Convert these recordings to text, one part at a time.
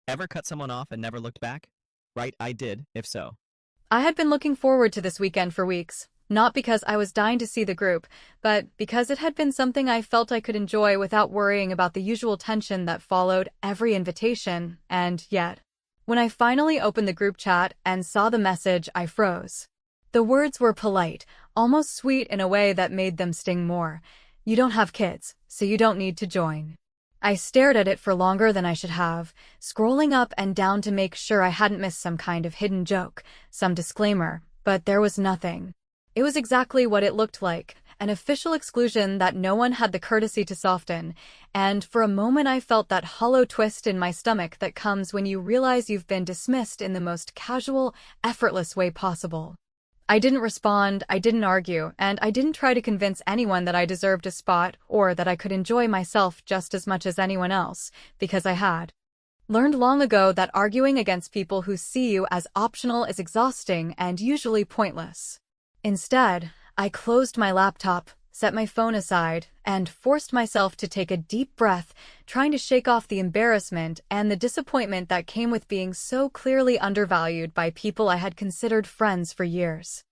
Ever cut someone off and never looked back? Right, I did, if so. I had been looking forward to this weekend for weeks, not because I was dying to see the group, but because it had been something I felt I could enjoy without worrying about the usual tension that followed every invitation, and yet, when I finally opened the group chat and saw the message, I froze. The words were polite, almost sweet in a way that made them sting more. You don't have kids, so you don't need to join. I stared at it for longer than I should have, scrolling up and down to make sure I hadn't missed some kind of hidden joke, some disclaimer, but there was nothing. It was exactly what it looked like, an official exclusion that no one had the courtesy to soften, and for a moment I felt that hollow twist in my stomach that comes when you realize you've been dismissed in the most casual, effortless way possible. I didn't respond, I didn't argue, and I didn't try to convince anyone that I deserved a spot or that I could enjoy myself just as much as anyone else, because I had learned long ago that arguing against people who see you as optional is exhausting and usually pointless. Instead, I closed my laptop, set my phone aside, and forced myself to take a deep breath, trying to shake off the embarrassment and the disappointment that came with being so clearly undervalued by people I had considered friends for years.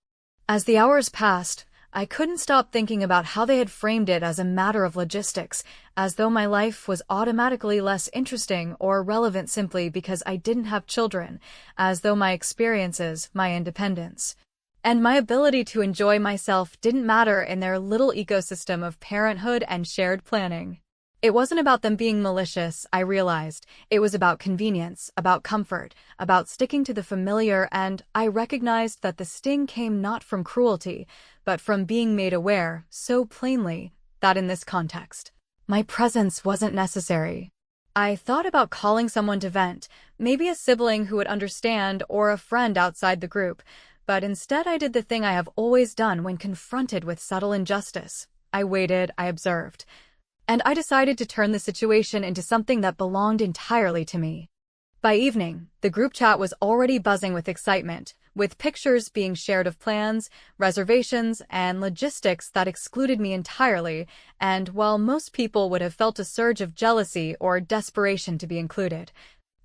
As the hours passed, I couldn't stop thinking about how they had framed it as a matter of logistics, as though my life was automatically less interesting or relevant simply because I didn't have children, as though my experiences, my independence, and my ability to enjoy myself didn't matter in their little ecosystem of parenthood and shared planning. It wasn't about them being malicious, I realized. It was about convenience, about comfort, about sticking to the familiar, and I recognized that the sting came not from cruelty, but from being made aware, so plainly, that in this context, my presence wasn't necessary. I thought about calling someone to vent, maybe a sibling who would understand or a friend outside the group, but instead I did the thing I have always done when confronted with subtle injustice. I waited, I observed, and I decided to turn the situation into something that belonged entirely to me. By evening, the group chat was already buzzing with excitement, with pictures being shared of plans, reservations, and logistics that excluded me entirely, and while most people would have felt a surge of jealousy or desperation to be included,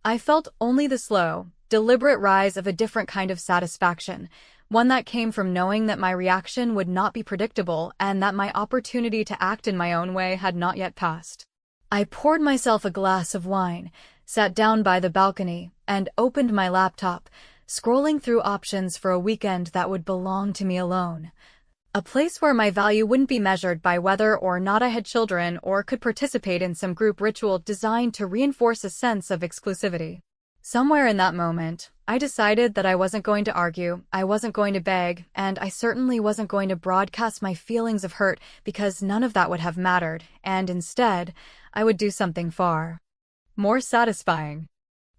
I felt only the slow, deliberate rise of a different kind of satisfaction, one that came from knowing that my reaction would not be predictable and that my opportunity to act in my own way had not yet passed. I poured myself a glass of wine, sat down by the balcony, and opened my laptop, scrolling through options for a weekend that would belong to me alone. A place where my value wouldn't be measured by whether or not I had children or could participate in some group ritual designed to reinforce a sense of exclusivity. Somewhere in that moment, I decided that I wasn't going to argue, I wasn't going to beg, and I certainly wasn't going to broadcast my feelings of hurt because none of that would have mattered, and instead, I would do something far more satisfying.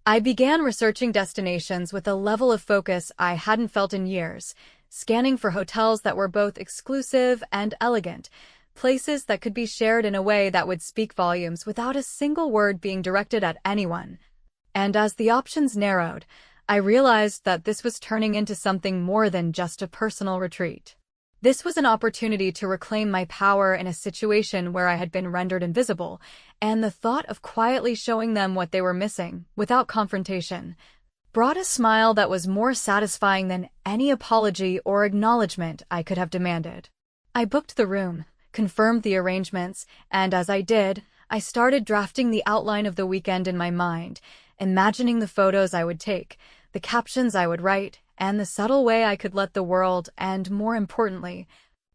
I began researching destinations with a level of focus I hadn't felt in years, scanning for hotels that were both exclusive and elegant, places that could be shared in a way that would speak volumes without a single word being directed at anyone. And as the options narrowed, I realized that this was turning into something more than just a personal retreat. This was an opportunity to reclaim my power in a situation where I had been rendered invisible, and the thought of quietly showing them what they were missing, without confrontation, brought a smile that was more satisfying than any apology or acknowledgement I could have demanded. I booked the room, confirmed the arrangements, and as I did, I started drafting the outline of the weekend in my mind, imagining the photos I would take, the captions I would write, and the subtle way I could let the world, and more importantly,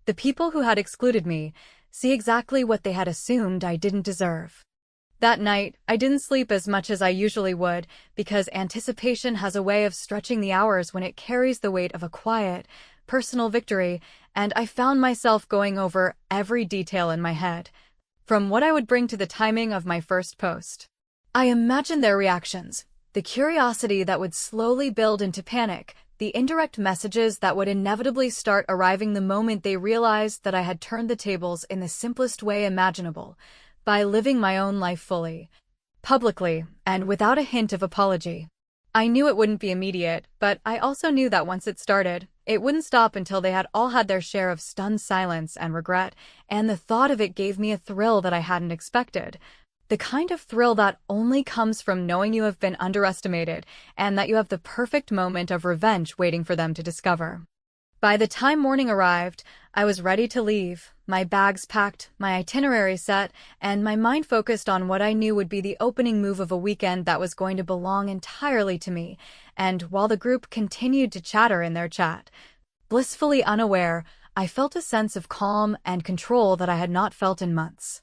the people who had excluded me, see exactly what they had assumed I didn't deserve. That night, I didn't sleep as much as I usually would, because anticipation has a way of stretching the hours when it carries the weight of a quiet, personal victory, and I found myself going over every detail in my head, from what I would bring to the timing of my first post. I imagined their reactions, the curiosity that would slowly build into panic, the indirect messages that would inevitably start arriving the moment they realized that I had turned the tables in the simplest way imaginable, by living my own life fully, publicly, and without a hint of apology. I knew it wouldn't be immediate, but I also knew that once it started, it wouldn't stop until they had all had their share of stunned silence and regret, and the thought of it gave me a thrill that I hadn't expected. The kind of thrill that only comes from knowing you have been underestimated and that you have the perfect moment of revenge waiting for them to discover. By the time morning arrived, I was ready to leave, my bags packed, my itinerary set, and my mind focused on what I knew would be the opening move of a weekend that was going to belong entirely to me. And while the group continued to chatter in their chat, blissfully unaware, I felt a sense of calm and control that I had not felt in months.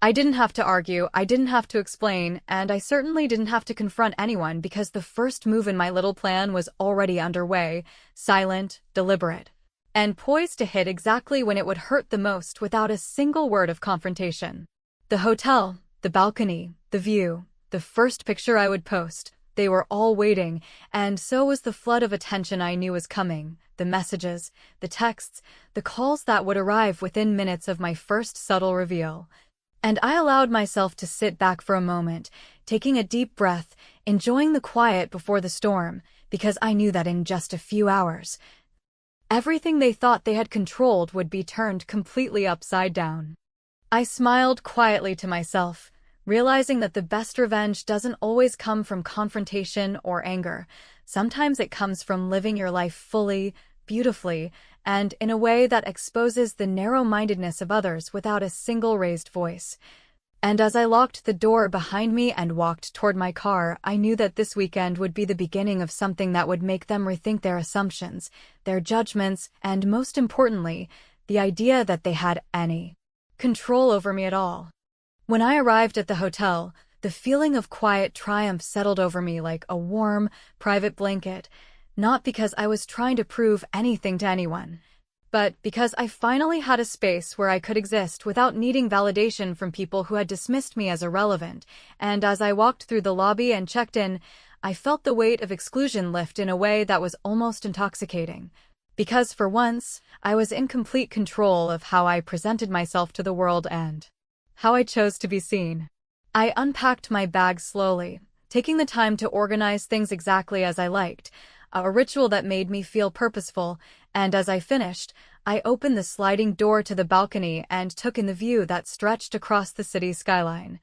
I didn't have to argue, I didn't have to explain, and I certainly didn't have to confront anyone because the first move in my little plan was already underway, silent, deliberate, and poised to hit exactly when it would hurt the most without a single word of confrontation. The hotel, the balcony, the view, the first picture I would post, they were all waiting, and so was the flood of attention I knew was coming, the messages, the texts, the calls that would arrive within minutes of my first subtle reveal. And I allowed myself to sit back for a moment, taking a deep breath, enjoying the quiet before the storm, because I knew that in just a few hours, everything they thought they had controlled would be turned completely upside down. I smiled quietly to myself, realizing that the best revenge doesn't always come from confrontation or anger. Sometimes it comes from living your life fully, beautifully, and in a way that exposes the narrow-mindedness of others without a single raised voice. And as I locked the door behind me and walked toward my car, I knew that this weekend would be the beginning of something that would make them rethink their assumptions, their judgments, and most importantly, the idea that they had any control over me at all. When I arrived at the hotel, the feeling of quiet triumph settled over me like a warm, private blanket, not because I was trying to prove anything to anyone, but because I finally had a space where I could exist without needing validation from people who had dismissed me as irrelevant. And as I walked through the lobby and checked in, I felt the weight of exclusion lift in a way that was almost intoxicating. Because for once, I was in complete control of how I presented myself to the world and how I chose to be seen. I unpacked my bag slowly, taking the time to organize things exactly as I liked, a ritual that made me feel purposeful, and as I finished, I opened the sliding door to the balcony and took in the view that stretched across the city skyline.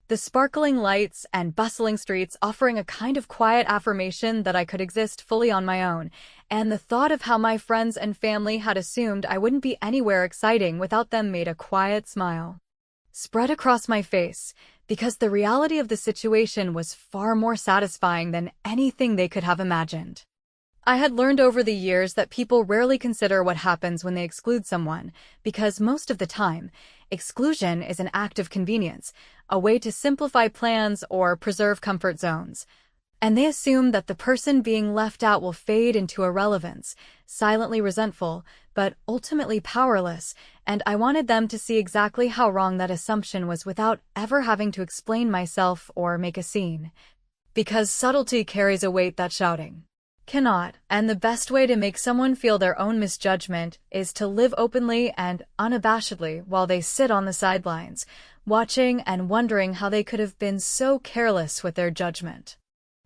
The sparkling lights and bustling streets offering a kind of quiet affirmation that I could exist fully on my own, and the thought of how my friends and family had assumed I wouldn't be anywhere exciting without them made a quiet smile spread across my face, because the reality of the situation was far more satisfying than anything they could have imagined. I had learned over the years that people rarely consider what happens when they exclude someone, because most of the time, exclusion is an act of convenience, a way to simplify plans or preserve comfort zones. And they assume that the person being left out will fade into irrelevance, silently resentful, but ultimately powerless, and I wanted them to see exactly how wrong that assumption was without ever having to explain myself or make a scene. Because subtlety carries a weight that shouting cannot, and the best way to make someone feel their own misjudgment is to live openly and unabashedly while they sit on the sidelines, watching and wondering how they could have been so careless with their judgment.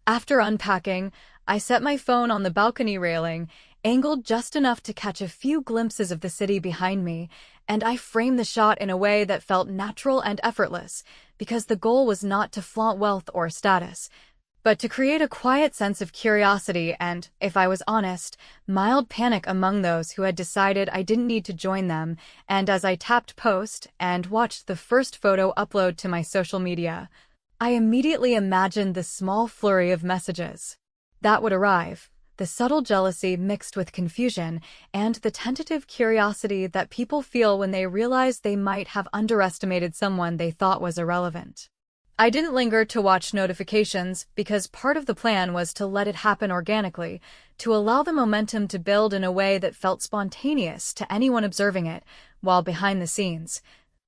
After unpacking, I set my phone on the balcony railing, angled just enough to catch a few glimpses of the city behind me, and I framed the shot in a way that felt natural and effortless, because the goal was not to flaunt wealth or status, but to create a quiet sense of curiosity and, if I was honest, mild panic among those who had decided I didn't need to join them. And as I tapped post and watched the first photo upload to my social media, I immediately imagined the small flurry of messages that would arrive, the subtle jealousy mixed with confusion, and the tentative curiosity that people feel when they realize they might have underestimated someone they thought was irrelevant. I didn't linger to watch notifications because part of the plan was to let it happen organically, to allow the momentum to build in a way that felt spontaneous to anyone observing it, while behind the scenes,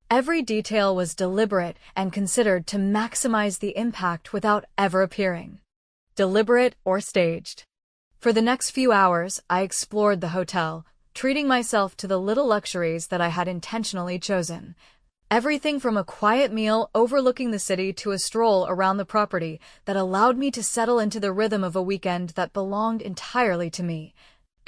every detail was deliberate and considered to maximize the impact without ever appearing deliberate or staged. For the next few hours, I explored the hotel, treating myself to the little luxuries that I had intentionally chosen. Everything from a quiet meal overlooking the city to a stroll around the property that allowed me to settle into the rhythm of a weekend that belonged entirely to me.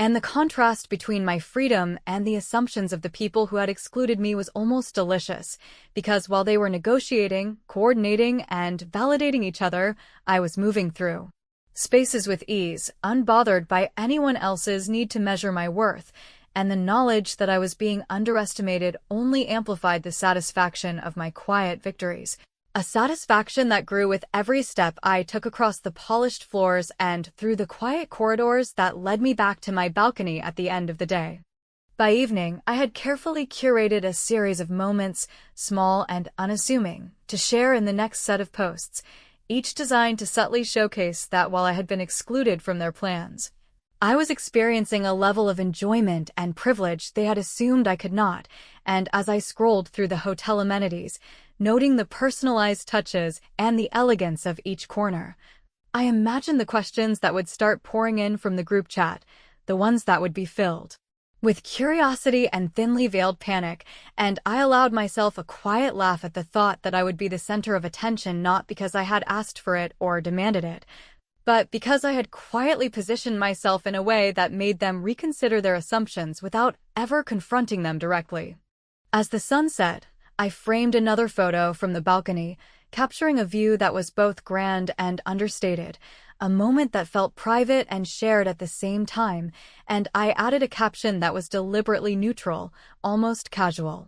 And the contrast between my freedom and the assumptions of the people who had excluded me was almost delicious, because while they were negotiating, coordinating, and validating each other, I was moving through spaces with ease, unbothered by anyone else's need to measure my worth, and the knowledge that I was being underestimated only amplified the satisfaction of my quiet victories. A satisfaction that grew with every step I took across the polished floors and through the quiet corridors that led me back to my balcony at the end of the day. By evening, I had carefully curated a series of moments, small and unassuming, to share in the next set of posts, each designed to subtly showcase that while I had been excluded from their plans, I was experiencing a level of enjoyment and privilege they had assumed I could not, and as I scrolled through the hotel amenities, noting the personalized touches and the elegance of each corner, I imagined the questions that would start pouring in from the group chat, the ones that would be filled with curiosity and thinly veiled panic, and I allowed myself a quiet laugh at the thought that I would be the center of attention not because I had asked for it or demanded it, but because I had quietly positioned myself in a way that made them reconsider their assumptions without ever confronting them directly. As the sun set, I framed another photo from the balcony, capturing a view that was both grand and understated, a moment that felt private and shared at the same time, and I added a caption that was deliberately neutral, almost casual,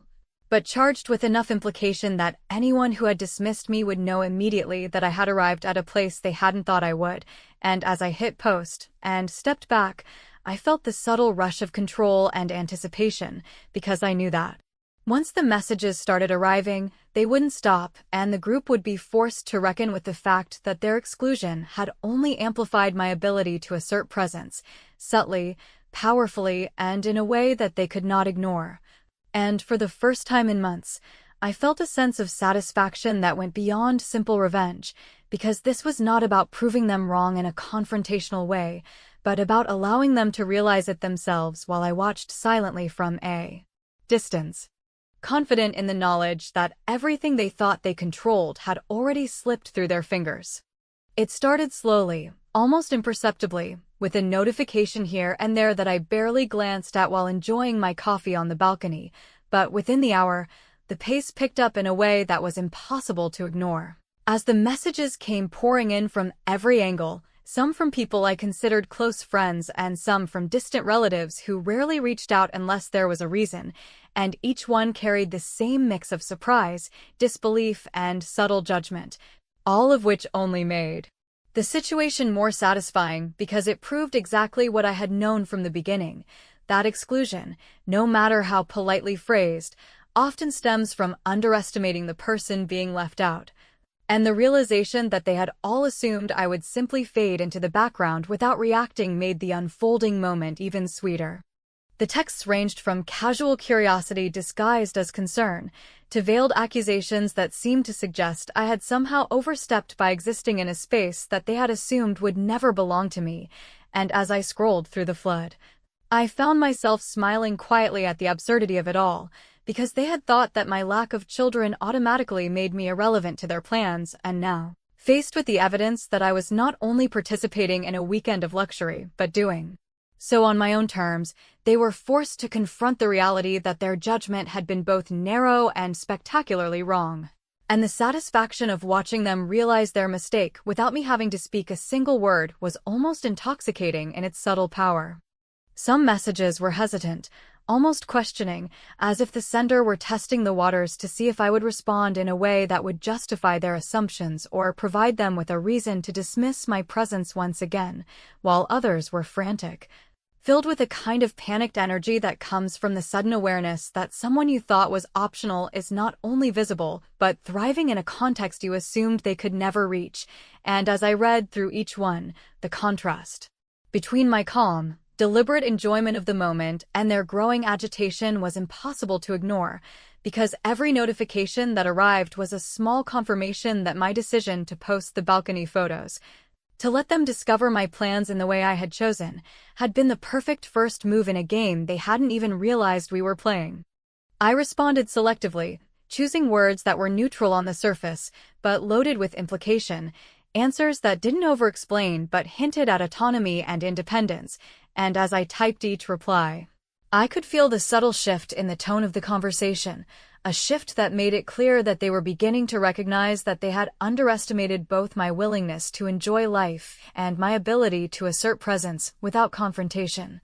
but charged with enough implication that anyone who had dismissed me would know immediately that I had arrived at a place they hadn't thought I would, and as I hit post and stepped back, I felt the subtle rush of control and anticipation, because I knew that once the messages started arriving, they wouldn't stop, and the group would be forced to reckon with the fact that their exclusion had only amplified my ability to assert presence, subtly, powerfully, and in a way that they could not ignore. And for the first time in months, I felt a sense of satisfaction that went beyond simple revenge, because this was not about proving them wrong in a confrontational way, but about allowing them to realize it themselves while I watched silently from a distance, confident in the knowledge that everything they thought they controlled had already slipped through their fingers. It started slowly, almost imperceptibly, with a notification here and there that I barely glanced at while enjoying my coffee on the balcony, but within the hour, the pace picked up in a way that was impossible to ignore. As the messages came pouring in from every angle, some from people I considered close friends and some from distant relatives who rarely reached out unless there was a reason, and each one carried the same mix of surprise, disbelief, and subtle judgment, all of which only made the situation more satisfying because it proved exactly what I had known from the beginning, that exclusion, no matter how politely phrased, often stems from underestimating the person being left out, and the realization that they had all assumed I would simply fade into the background without reacting made the unfolding moment even sweeter. The texts ranged from casual curiosity disguised as concern, to veiled accusations that seemed to suggest I had somehow overstepped by existing in a space that they had assumed would never belong to me, and as I scrolled through the flood, I found myself smiling quietly at the absurdity of it all, because they had thought that my lack of children automatically made me irrelevant to their plans, and now, faced with the evidence that I was not only participating in a weekend of luxury, but doing so on my own terms, they were forced to confront the reality that their judgment had been both narrow and spectacularly wrong. And the satisfaction of watching them realize their mistake without me having to speak a single word was almost intoxicating in its subtle power. Some messages were hesitant, almost questioning, as if the sender were testing the waters to see if I would respond in a way that would justify their assumptions or provide them with a reason to dismiss my presence once again, while others were frantic, filled with a kind of panicked energy that comes from the sudden awareness that someone you thought was optional is not only visible, but thriving in a context you assumed they could never reach. And as I read through each one, the contrast between my calm, deliberate enjoyment of the moment and their growing agitation was impossible to ignore, because every notification that arrived was a small confirmation that my decision to post the balcony photos, to let them discover my plans in the way I had chosen, had been the perfect first move in a game they hadn't even realized we were playing. I responded selectively, choosing words that were neutral on the surface, but loaded with implication, answers that didn't over-explain but hinted at autonomy and independence, and as I typed each reply, I could feel the subtle shift in the tone of the conversation, a shift that made it clear that they were beginning to recognize that they had underestimated both my willingness to enjoy life and my ability to assert presence without confrontation.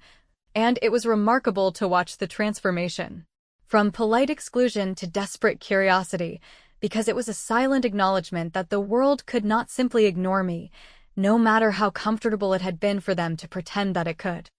And it was remarkable to watch the transformation. From polite exclusion to desperate curiosity, because it was a silent acknowledgement that the world could not simply ignore me, no matter how comfortable it had been for them to pretend that it could.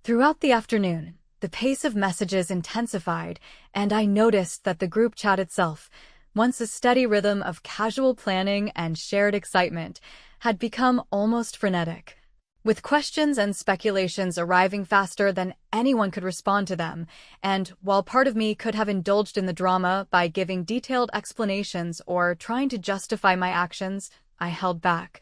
Throughout the afternoon, the pace of messages intensified, and I noticed that the group chat itself, once a steady rhythm of casual planning and shared excitement, had become almost frenetic. With questions and speculations arriving faster than anyone could respond to them, and while part of me could have indulged in the drama by giving detailed explanations or trying to justify my actions, I held back.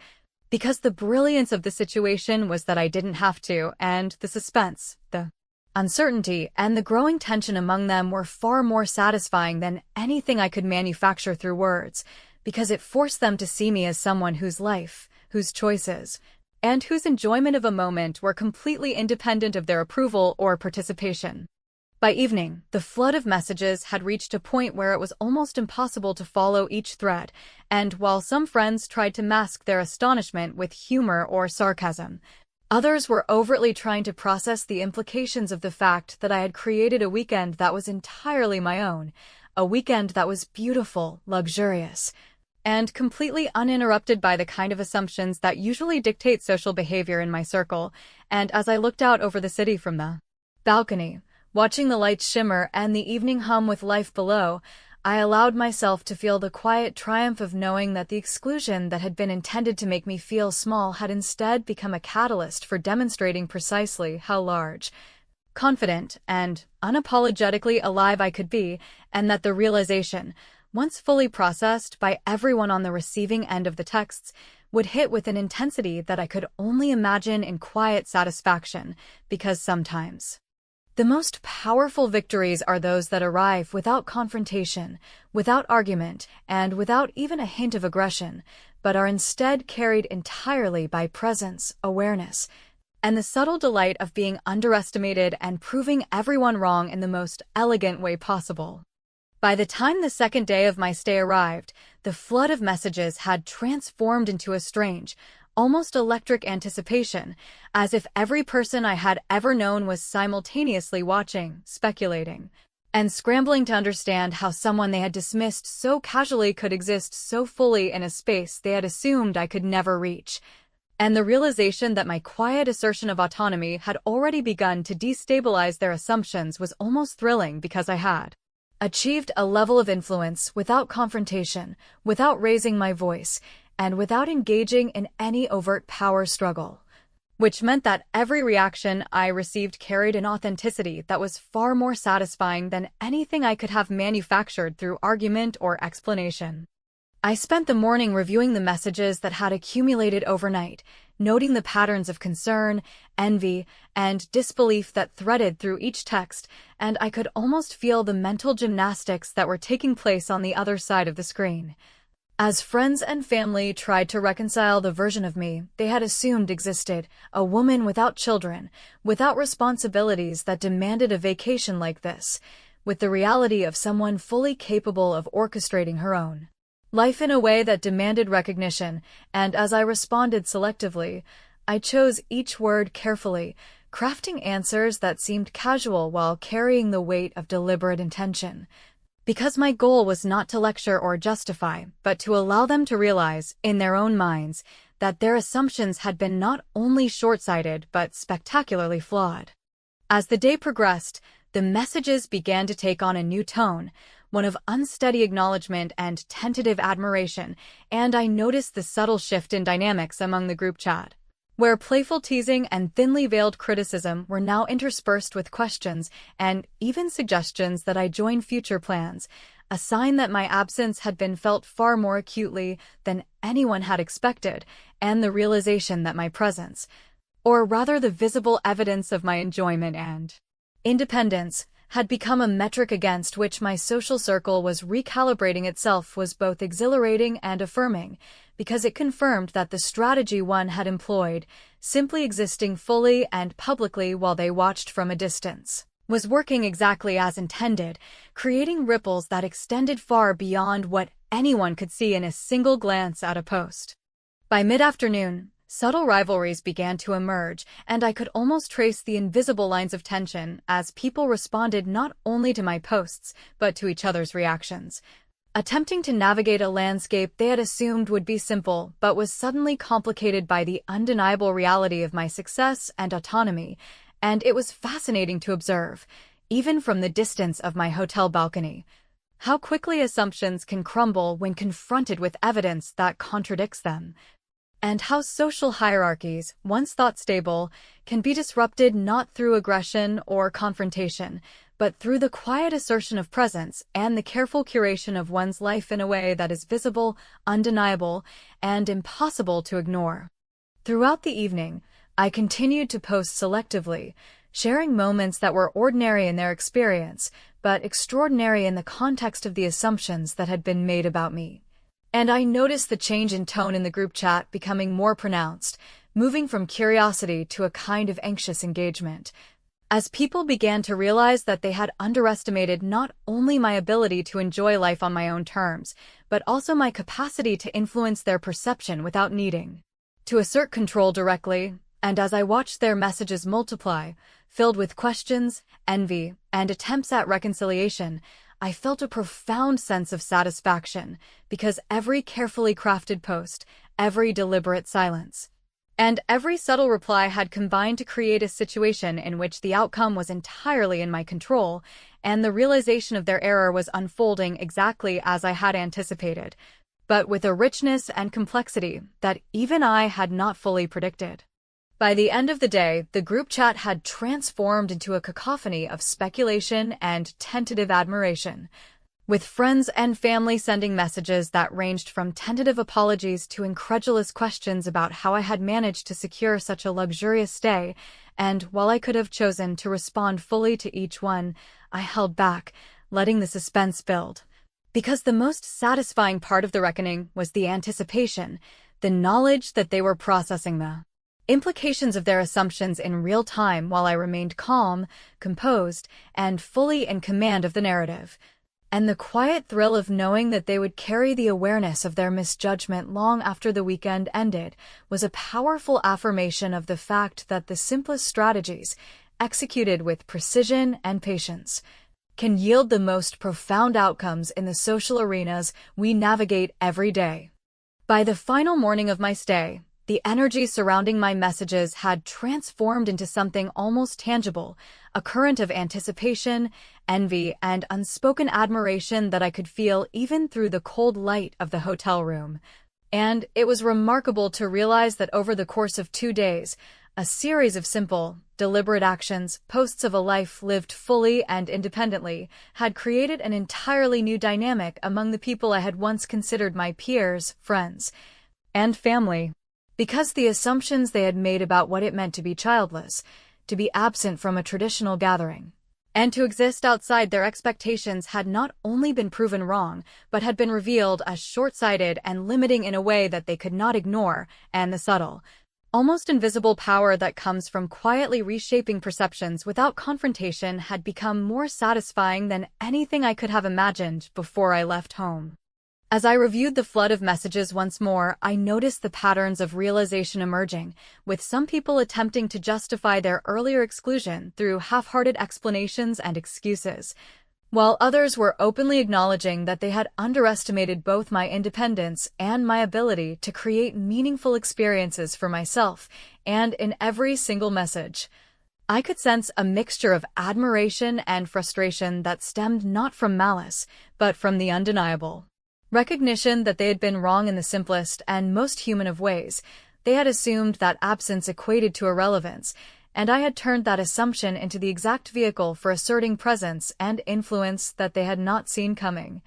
Because the brilliance of the situation was that I didn't have to, and the suspense, the uncertainty, and the growing tension among them were far more satisfying than anything I could manufacture through words, because it forced them to see me as someone whose life, whose choices, and whose enjoyment of a moment were completely independent of their approval or participation. By evening, the flood of messages had reached a point where it was almost impossible to follow each thread, and while some friends tried to mask their astonishment with humor or sarcasm, others were overtly trying to process the implications of the fact that I had created a weekend that was entirely my own, a weekend that was beautiful, luxurious, and completely uninterrupted by the kind of assumptions that usually dictate social behavior in my circle. And as I looked out over the city from the balcony, watching the lights shimmer and the evening hum with life below, I allowed myself to feel the quiet triumph of knowing that the exclusion that had been intended to make me feel small had instead become a catalyst for demonstrating precisely how large, confident, and unapologetically alive I could be, and that the realization, once fully processed by everyone on the receiving end of the texts, would hit with an intensity that I could only imagine in quiet satisfaction, because sometimes the most powerful victories are those that arrive without confrontation, without argument, and without even a hint of aggression, but are instead carried entirely by presence, awareness, and the subtle delight of being underestimated and proving everyone wrong in the most elegant way possible. By the time the second day of my stay arrived, the flood of messages had transformed into a strange, almost electric anticipation, as if every person I had ever known was simultaneously watching, speculating, and scrambling to understand how someone they had dismissed so casually could exist so fully in a space they had assumed I could never reach. And the realization that my quiet assertion of autonomy had already begun to destabilize their assumptions was almost thrilling, because I had achieved a level of influence without confrontation, without raising my voice, and without engaging in any overt power struggle, which meant that every reaction I received carried an authenticity that was far more satisfying than anything I could have manufactured through argument or explanation. I spent the morning reviewing the messages that had accumulated overnight, noting the patterns of concern, envy, and disbelief that threaded through each text, and I could almost feel the mental gymnastics that were taking place on the other side of the screen. As friends and family tried to reconcile the version of me they had assumed existed, a woman without children, without responsibilities that demanded a vacation like this, with the reality of someone fully capable of orchestrating her own life in a way that demanded recognition, and as I responded selectively, I chose each word carefully, crafting answers that seemed casual while carrying the weight of deliberate intention. Because my goal was not to lecture or justify, but to allow them to realize, in their own minds, that their assumptions had been not only short-sighted but spectacularly flawed. As the day progressed, the messages began to take on a new tone, one of unsteady acknowledgement and tentative admiration, and I noticed the subtle shift in dynamics among the group chat, where playful teasing and thinly veiled criticism were now interspersed with questions and even suggestions that I join future plans, a sign that my absence had been felt far more acutely than anyone had expected, and the realization that my presence, or rather the visible evidence of my enjoyment and independence, had become a metric against which my social circle was recalibrating itself was both exhilarating and affirming, because it confirmed that the strategy one had employed, simply existing fully and publicly while they watched from a distance, was working exactly as intended, creating ripples that extended far beyond what anyone could see in a single glance at a post. By mid-afternoon, subtle rivalries began to emerge, and I could almost trace the invisible lines of tension as people responded not only to my posts, but to each other's reactions, attempting to navigate a landscape they had assumed would be simple but was suddenly complicated by the undeniable reality of my success and autonomy, and it was fascinating to observe, even from the distance of my hotel balcony, how quickly assumptions can crumble when confronted with evidence that contradicts them, and how social hierarchies, once thought stable, can be disrupted not through aggression or confrontation, but through the quiet assertion of presence and the careful curation of one's life in a way that is visible, undeniable, and impossible to ignore. Throughout the evening, I continued to post selectively, sharing moments that were ordinary in their experience, but extraordinary in the context of the assumptions that had been made about me. And I noticed the change in tone in the group chat becoming more pronounced, moving from curiosity to a kind of anxious engagement, as people began to realize that they had underestimated not only my ability to enjoy life on my own terms, but also my capacity to influence their perception without needing to assert control directly. And as I watched their messages multiply, filled with questions, envy, and attempts at reconciliation, I felt a profound sense of satisfaction, because every carefully crafted post, every deliberate silence, and every subtle reply had combined to create a situation in which the outcome was entirely in my control, and the realization of their error was unfolding exactly as I had anticipated, but with a richness and complexity that even I had not fully predicted. By the end of the day, the group chat had transformed into a cacophony of speculation and tentative admiration, with friends and family sending messages that ranged from tentative apologies to incredulous questions about how I had managed to secure such a luxurious stay, and while I could have chosen to respond fully to each one, I held back, letting the suspense build. Because the most satisfying part of the reckoning was the anticipation, the knowledge that they were processing the implications of their assumptions in real time while I remained calm, composed, and fully in command of the narrative. And the quiet thrill of knowing that they would carry the awareness of their misjudgment long after the weekend ended was a powerful affirmation of the fact that the simplest strategies, executed with precision and patience, can yield the most profound outcomes in the social arenas we navigate every day. By the final morning of my stay, the energy surrounding my messages had transformed into something almost tangible, a current of anticipation, envy, and unspoken admiration that I could feel even through the cold light of the hotel room. And it was remarkable to realize that over the course of 2 days, a series of simple, deliberate actions, posts of a life lived fully and independently, had created an entirely new dynamic among the people I had once considered my peers, friends, and family. Because the assumptions they had made about what it meant to be childless, to be absent from a traditional gathering, and to exist outside their expectations had not only been proven wrong, but had been revealed as short-sighted and limiting in a way that they could not ignore, and the subtle, almost invisible power that comes from quietly reshaping perceptions without confrontation had become more satisfying than anything I could have imagined before I left home. As I reviewed the flood of messages once more, I noticed the patterns of realization emerging, with some people attempting to justify their earlier exclusion through half-hearted explanations and excuses, while others were openly acknowledging that they had underestimated both my independence and my ability to create meaningful experiences for myself, and in every single message, I could sense a mixture of admiration and frustration that stemmed not from malice, but from the undeniable recognition that they had been wrong in the simplest and most human of ways. They had assumed that absence equated to irrelevance, and I had turned that assumption into the exact vehicle for asserting presence and influence that they had not seen coming,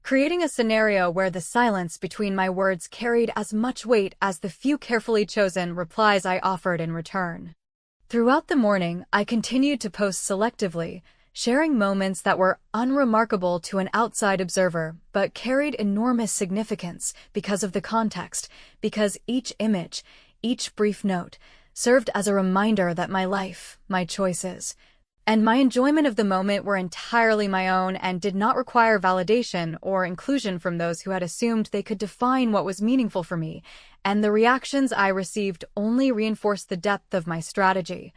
creating a scenario where the silence between my words carried as much weight as the few carefully chosen replies I offered in return. Throughout the morning, I continued to post selectively, sharing moments that were unremarkable to an outside observer, but carried enormous significance because of the context, because each image, each brief note, served as a reminder that my life, my choices, and my enjoyment of the moment were entirely my own and did not require validation or inclusion from those who had assumed they could define what was meaningful for me, and the reactions I received only reinforced the depth of my strategy.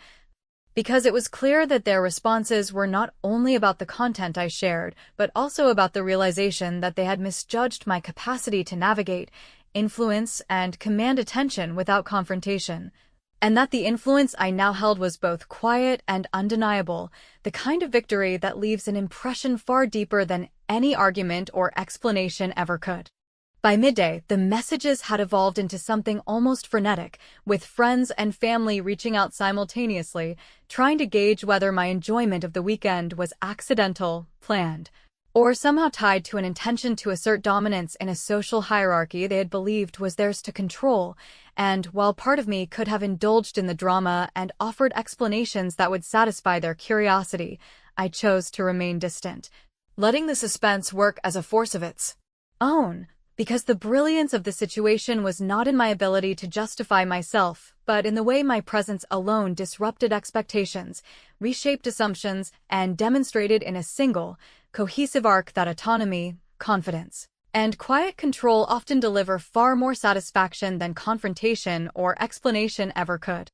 Because it was clear that their responses were not only about the content I shared, but also about the realization that they had misjudged my capacity to navigate, influence, and command attention without confrontation. And that the influence I now held was both quiet and undeniable, the kind of victory that leaves an impression far deeper than any argument or explanation ever could. By midday, the messages had evolved into something almost frenetic, with friends and family reaching out simultaneously, trying to gauge whether my enjoyment of the weekend was accidental, planned, or somehow tied to an intention to assert dominance in a social hierarchy they had believed was theirs to control. And while part of me could have indulged in the drama and offered explanations that would satisfy their curiosity, I chose to remain distant, letting the suspense work as a force of its own. Because the brilliance of the situation was not in my ability to justify myself, but in the way my presence alone disrupted expectations, reshaped assumptions, and demonstrated in a single, cohesive arc that autonomy, confidence, and quiet control often deliver far more satisfaction than confrontation or explanation ever could.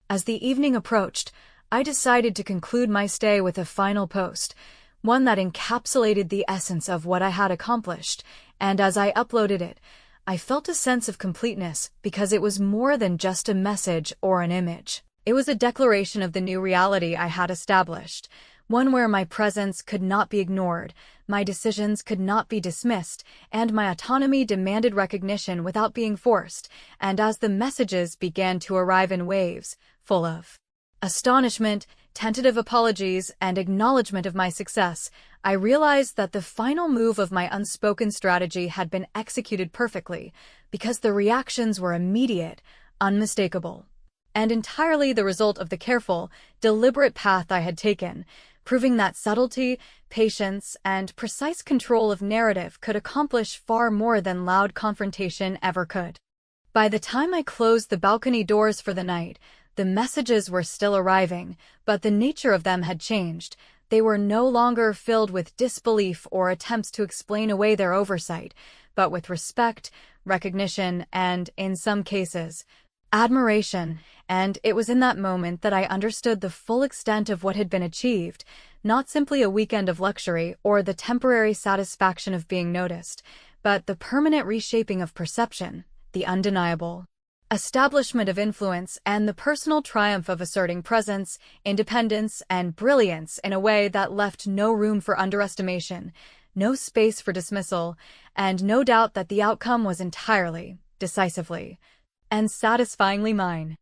As the evening approached, I decided to conclude my stay with a final post, one that encapsulated the essence of what I had accomplished, and as I uploaded it, I felt a sense of completeness because it was more than just a message or an image. It was a declaration of the new reality I had established, one where my presence could not be ignored, my decisions could not be dismissed, and my autonomy demanded recognition without being forced. And as the messages began to arrive in waves, full of astonishment, tentative apologies, and acknowledgement of my success, I realized that the final move of my unspoken strategy had been executed perfectly, because the reactions were immediate, unmistakable, and entirely the result of the careful, deliberate path I had taken, proving that subtlety, patience, and precise control of narrative could accomplish far more than loud confrontation ever could. By the time I closed the balcony doors for the night, the messages were still arriving, but the nature of them had changed. They were no longer filled with disbelief or attempts to explain away their oversight, but with respect, recognition, and, in some cases, admiration. And it was in that moment that I understood the full extent of what had been achieved, not simply a weekend of luxury or the temporary satisfaction of being noticed, but the permanent reshaping of perception, the undeniable establishment of influence, and the personal triumph of asserting presence, independence, and brilliance in a way that left no room for underestimation, no space for dismissal, and no doubt that the outcome was entirely, decisively, and satisfyingly mine.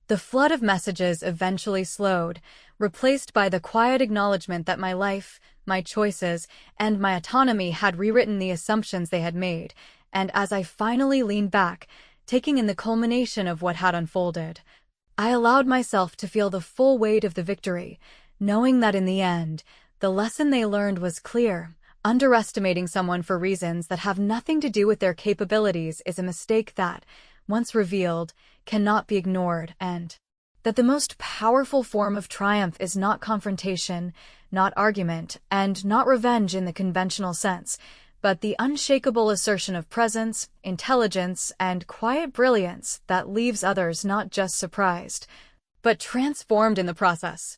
The flood of messages eventually slowed, replaced by the quiet acknowledgement that my life, my choices, and my autonomy had rewritten the assumptions they had made, and as I finally leaned back, taking in the culmination of what had unfolded, I allowed myself to feel the full weight of the victory, knowing that in the end, the lesson they learned was clear. Underestimating someone for reasons that have nothing to do with their capabilities is a mistake that, once revealed, cannot be ignored, and that the most powerful form of triumph is not confrontation, not argument, and not revenge in the conventional sense, but the unshakable assertion of presence, intelligence, and quiet brilliance that leaves others not just surprised, but transformed in the process.